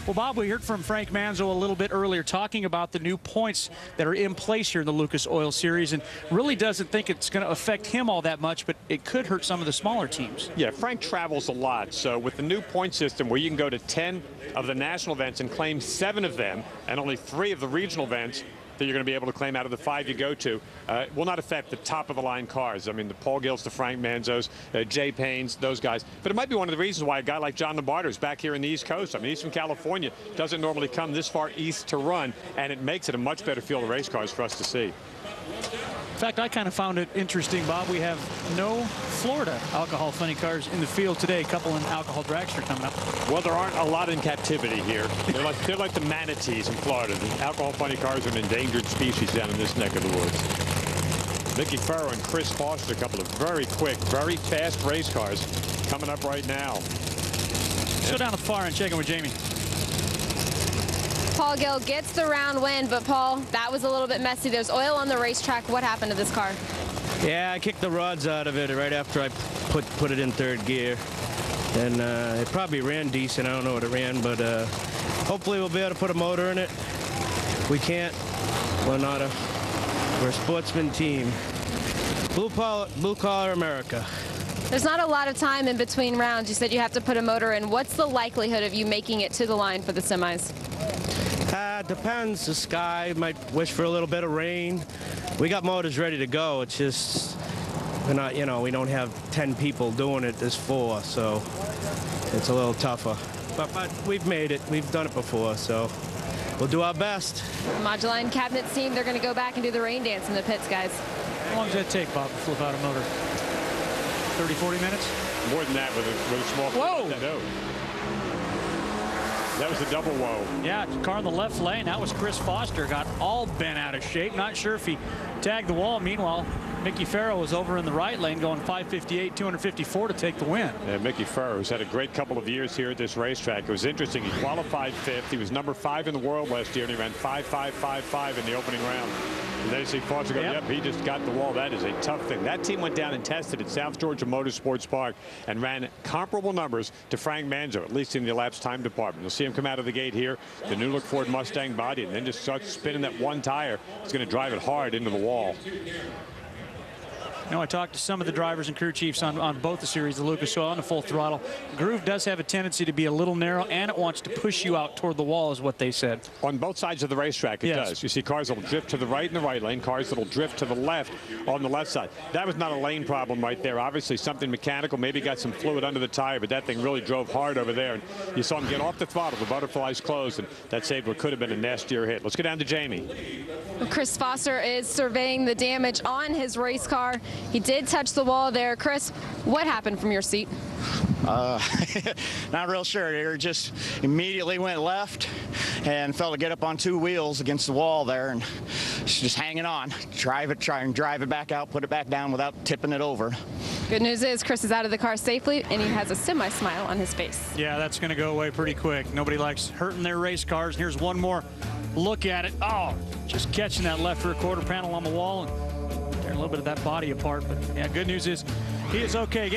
Well, Bob, we heard from Frank Manzo a little bit earlier talking about the new points that are in place here in the Lucas Oil Series, and really doesn't think it's going to affect him all that much, but it could hurt some of the smaller teams. Yeah, Frank travels a lot, so with the new point system where you can go to 10 of the national events and claim 7 of them, and only 3 of the regional events that you're going to be able to claim out of the 5 you go to, will not affect the top-of-the-line cars. I mean, the Paul Gills, the Frank Manzos, Jay Paynes, those guys. But it might be one of the reasons why a guy like John Lombardo is back here in the East Coast. I mean, he's from California, doesn't normally come this far east to run, and it makes it a much better field of race cars for us to see. In fact, I kind of found it interesting, Bob. We have no Florida alcohol funny cars in the field today. A couple in alcohol dragster coming up. Well, there aren't a lot in captivity here. They're like the manatees in Florida. The alcohol funny cars are an endangered species down in this neck of the woods. Mickey Ferro and Chris Foster, a couple of very quick, very fast race cars coming up right now. Let's go down the far and check in with Jamie. Paul Gill gets the round win, but Paul, that was a little bit messy. There's oil on the racetrack. What happened to this car? Yeah, I kicked the rods out of it right after I put it in 3rd gear. And it probably ran decent. I don't know what it ran, but hopefully we'll be able to put a motor in it. We can't. We're a sportsman team. Blue collar America. There's not a lot of time in between rounds. You said you have to put a motor in. What's the likelihood of you making it to the line for the semis? Depends. The sky might wish for a little bit of rain. We got motors ready to go. It's just we're not, we don't have 10 people doing it this 4, so it's a little tougher. But we've made it. We've done it before, so we'll do our best. Moduline Cabinets team, they're going to go back and do the rain dance in the pits, guys. How long does that take, Bob, to flip out a motor? 30, 40 minutes? More than that with a small. Whoa! No. That was a double whoa. Yeah, car in the left lane. That was Chris Foster. Got all bent out of shape. Not sure if he tagged the wall. Meanwhile, Mickey Ferro was over in the right lane going 558, 254 to take the win. Yeah, Mickey Ferro has had a great couple of years here at this racetrack. It was interesting. He qualified 5th. He was number 5 in the world last year, and he ran 5.555 in the opening round. And then you see Foster go, yep, he just got the wall. That is a tough thing. That team went down and tested at South Georgia Motorsports Park and ran comparable numbers to Frank Manzo, at least in the elapsed time department. You'll see him come out of the gate here, the new look Ford Mustang body, and then just starts spinning that one tire. It's going to drive it hard into the wall. I talked to some of the drivers and crew chiefs on both the series, the Lucas Oil and the Full Throttle. The groove does have a tendency to be a little narrow, and it wants to push you out toward the wall, is what they said. On both sides of the racetrack, it does. You see cars that will drift to the right in the right lane, cars that will drift to the left on the left side. That was not a lane problem right there. Obviously, something mechanical, maybe got some fluid under the tire, but that thing really drove hard over there. And you saw him get off the throttle, the butterflies closed, and that saved what could have been a nastier hit. Let's go down to Jamie. Chris Foster is surveying the damage on his race car. He did touch the wall there. Chris, what happened from your seat? Not real sure. It just immediately went left and fell to get up on 2 wheels against the wall there, and just hanging on. Try and drive it back out, put it back down without tipping it over. Good news is Chris is out of the car safely, and he has a semi-smile on his face. Yeah, that's going to go away pretty quick. Nobody likes hurting their race cars. And here's one more look at it. Oh, just catching that left rear quarter panel on the wall and tearing a little bit of that body apart. But yeah, good news is he is okay.